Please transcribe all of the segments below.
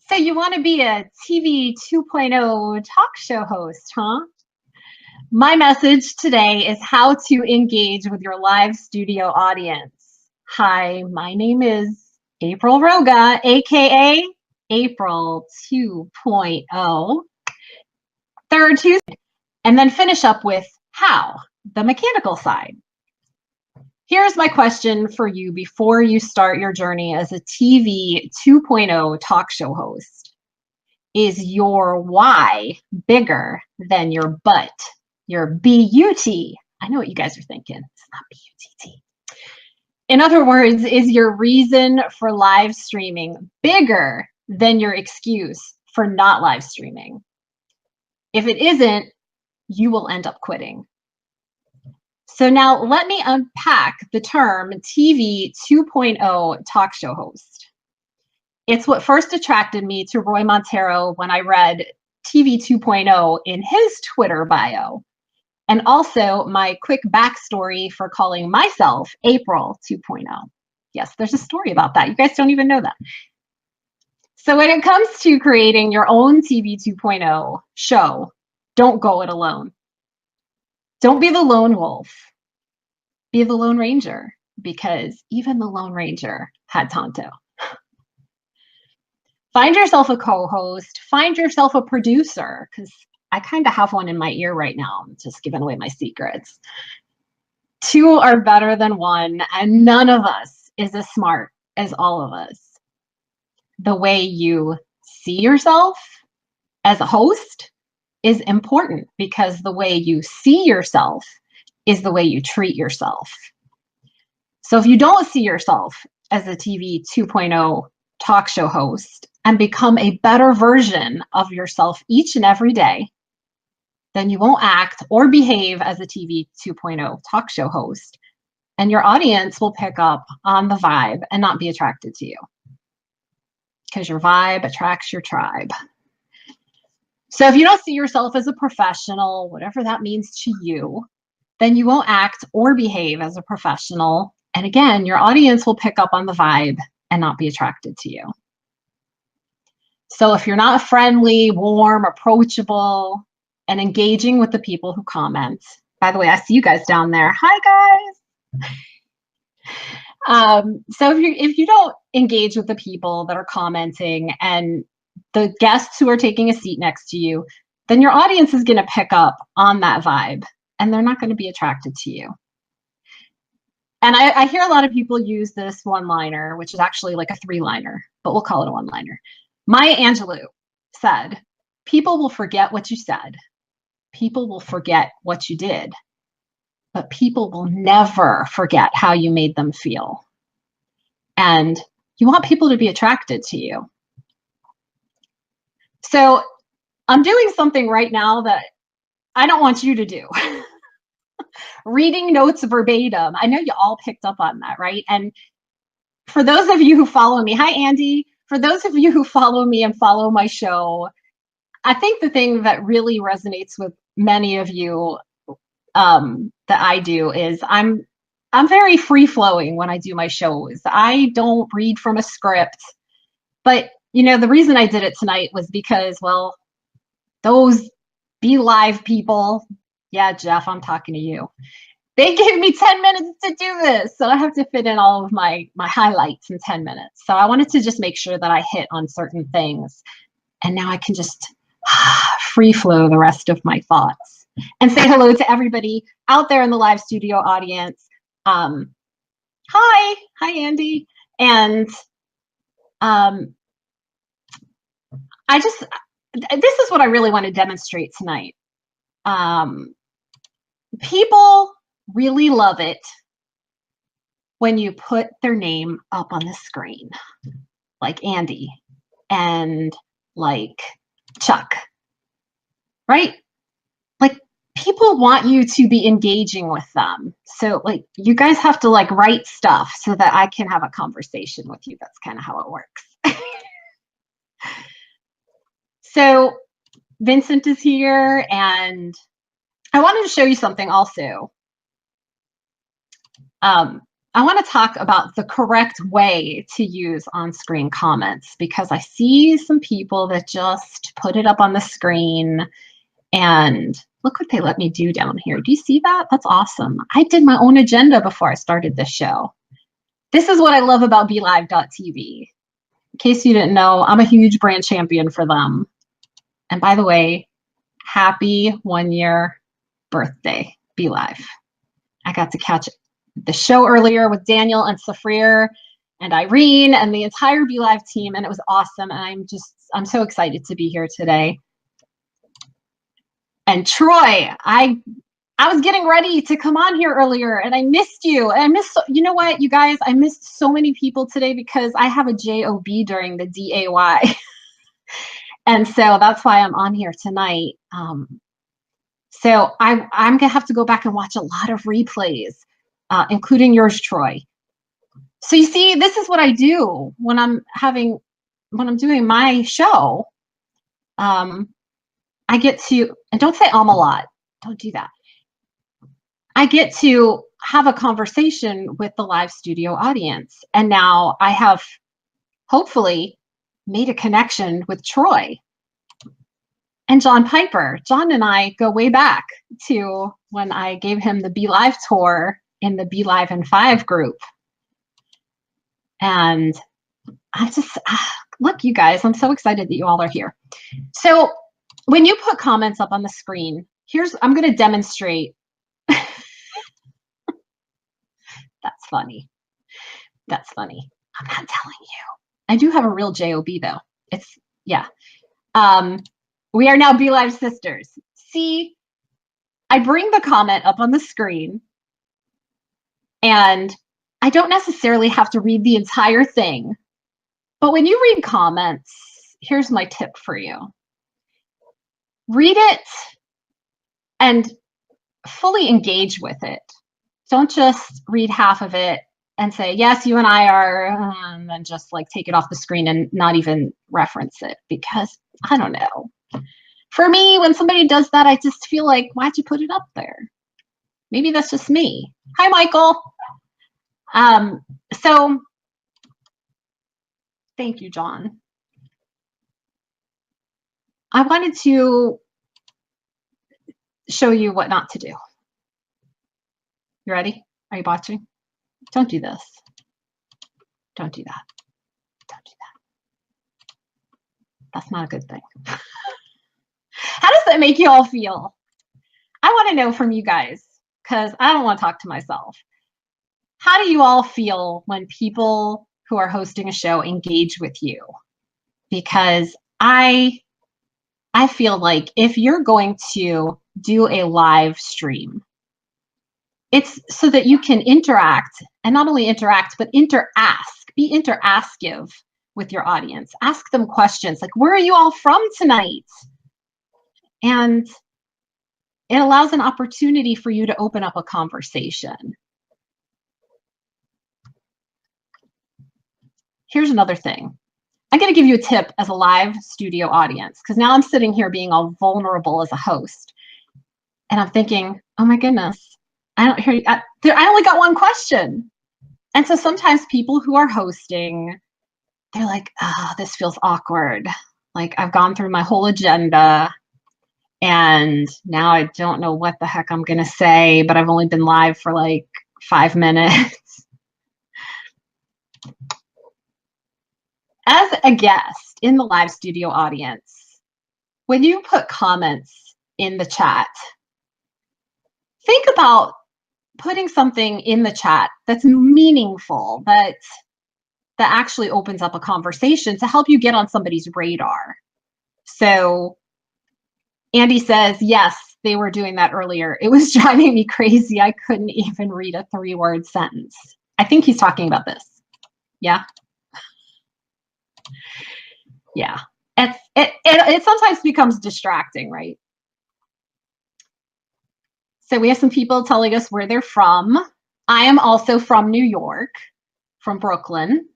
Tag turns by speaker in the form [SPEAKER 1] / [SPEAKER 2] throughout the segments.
[SPEAKER 1] So you want to be a TV 2.0 talk show host, huh? My message today is how to engage with your live studio audience. Hi, my name is April Roga, aka April 2.0. Third Tuesday, and then finish up with how, the mechanical side. Here's my question for you before you start your journey as a TV 2.0 talk show host. Is your why bigger than your butt? Your B-U-T. I know what you guys are thinking. It's not B-U-T-T. In other words, is your reason for live streaming bigger than your excuse for not live streaming? If it isn't, you will end up quitting. So now let me unpack the term TV 2.0 talk show host. It's what first attracted me to Roy Montero when I read TV 2.0 in his Twitter bio. And also my quick backstory for calling myself April 2.0. Yes, there's a story about that. You guys don't even know that. So when it comes to creating your own TV 2.0 show, don't go it alone. Don't be the lone wolf. Be the Lone Ranger, because even the Lone Ranger had Tonto. Find yourself a co-host. Find yourself a producer, because I kind of have one in my ear right now. I'm just giving away my secrets. Two are better than one, and none of us is as smart as all of us. The way you see yourself as a host is important, because the way you see yourself is the way you treat yourself. So if you don't see yourself as a TV 2.0 talk show host and become a better version of yourself each and every day, then you won't act or behave as a TV 2.0 talk show host, and your audience will pick up on the vibe and not be attracted to you, because your vibe attracts your tribe. So if you don't see yourself as a professional, whatever that means to you, then you won't act or behave as a professional. And again, your audience will pick up on the vibe and not be attracted to you. So if you're not friendly, warm, approachable, and engaging with the people who comment, by the way, I see you guys down there. Hi, guys. So if you don't engage with the people that are commenting and the guests who are taking a seat next to you, then your audience is going to pick up on that vibe, and they're not going to be attracted to you. And I hear a lot of people use this one-liner, which is actually like a three-liner, but we'll call it a one-liner. Maya Angelou said, people will forget what you said. People will forget what you did. But people will never forget how you made them feel. And you want people to be attracted to you. So I'm doing something right now that I don't want you to do. Reading notes verbatim. I know you all picked up on that, right? And for those of you who follow me, hi, Andy. For those of you who follow me and follow my show, I think the thing that really resonates with many of you that I do is I'm very free-flowing when I do my shows. I don't read from a script. But, you know, the reason I did it tonight was because, well, those BeLive people, yeah, Jeff, I'm talking to you. They gave me 10 minutes to do this. So I have to fit in all of my highlights in 10 minutes. So I wanted to just make sure that I hit on certain things. And now I can just free flow the rest of my thoughts and say hello to everybody out there in the live studio audience. Hi, Andy. And this is what I really want to demonstrate tonight. People really love it when you put their name up on the screen, like Andy and like Chuck, right? Like, people want you to be engaging with them. So like, you guys have to like write stuff so that I can have a conversation with you. That's kind of how it works. So Vincent is here, and I wanted to show you something also. I want to talk about the correct way to use on-screen comments, because I see some people that just put it up on the screen and look what they let me do down here. Do you see that? That's awesome. I did my own agenda before I started this show. This is what I love about BeLive.tv. In case you didn't know, I'm a huge brand champion for them. And by the way, happy 1-year birthday, BeLive. I got to catch the show earlier with Daniel and Safrir and Irene and the entire BeLive team, and it was awesome. And I'm so excited to be here today. And Troy, I was getting ready to come on here earlier and I missed you. And I missed, you know what, you guys, I missed so many people today because I have a JOB during the DAY. And so that's why I'm on here tonight. So I'm gonna have to go back and watch a lot of replays, including yours, Troy. So you see, this is what I do when I'm doing my show. I get to, and don't say a lot, don't do that. I get to have a conversation with the live studio audience. And now I have hopefully made a connection with Troy and John Piper. John and I go way back to when I gave him the BeLive tour in the BeLive and 5 group. And I just, look, you guys, I'm so excited that you all are here. So when you put comments up on the screen, I'm going to demonstrate. That's funny. That's funny. I'm not telling you. I do have a real JOB though. It's, yeah. We are now BeLive sisters. See, I bring the comment up on the screen and I don't necessarily have to read the entire thing. But when you read comments, here's my tip for you. Read it and fully engage with it. Don't just read half of it and say, yes, you and I are, and then just like take it off the screen and not even reference it, because I don't know. For me, when somebody does that, I just feel like, why'd you put it up there? Maybe that's just me. Hi, Michael. So thank you, John. I wanted to show you what not to do. You ready? Are you watching? Don't do this. Don't do that. Don't do that. That's not a good thing. How does that make you all feel? I want to know from you guys, because I don't want to talk to myself. How do you all feel when people who are hosting a show engage with you? Because I feel like if you're going to do a live stream, it's so that you can interact, and not only interact, but be interaskive with your audience. Ask them questions like, where are you all from tonight? And it allows an opportunity for you to open up a conversation. Here's another thing. I'm going to give you a tip as a live studio audience, because now I'm sitting here being all vulnerable as a host. And I'm thinking, oh my goodness, I don't hear you. I only got one question. And so sometimes people who are hosting, they're like, oh, this feels awkward. Like I've gone through my whole agenda and now I don't know what the heck I'm going to say, but I've only been live for like 5 minutes. As a guest in the live studio audience, when you put comments in the chat, think about putting something in the chat that's meaningful, that actually opens up a conversation to help you get on somebody's radar. So Andy says, yes, they were doing that earlier. It was driving me crazy. I couldn't even read a 3-word sentence. I think he's talking about this. Yeah. Yeah. It sometimes becomes distracting, right? So we have some people telling us where they're from. I am also from New York, from Brooklyn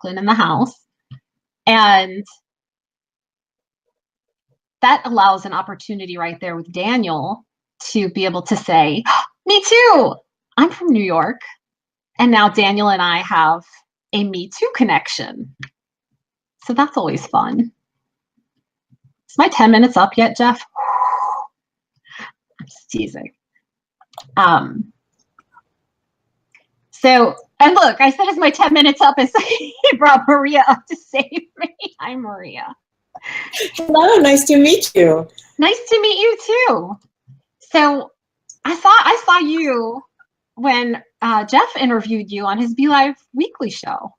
[SPEAKER 1] in the house. And that allows an opportunity right there with Daniel to be able to say, me too, I'm from New York. And now Daniel and I have a Me Too connection. So that's always fun. Is my 10 minutes up yet, Jeff? I'm just teasing. So, and look, I said, is my 10 minutes up? And so he brought Maria up to save me. Hi, Maria.
[SPEAKER 2] Hello, nice to meet you.
[SPEAKER 1] Nice to meet you too. So I saw you when Jeff interviewed you on his BeLive weekly show.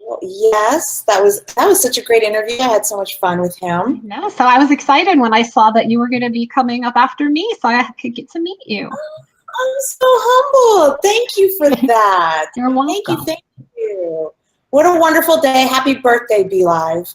[SPEAKER 2] Well, yes, that was such a great interview. I had so much fun with him.
[SPEAKER 1] No, so I was excited when I saw that you were going to be coming up after me, so I could get to meet you.
[SPEAKER 2] I'm so humble. Thank you for that.
[SPEAKER 1] You're welcome.
[SPEAKER 2] Thank you. What a wonderful day. Happy birthday, BeLive.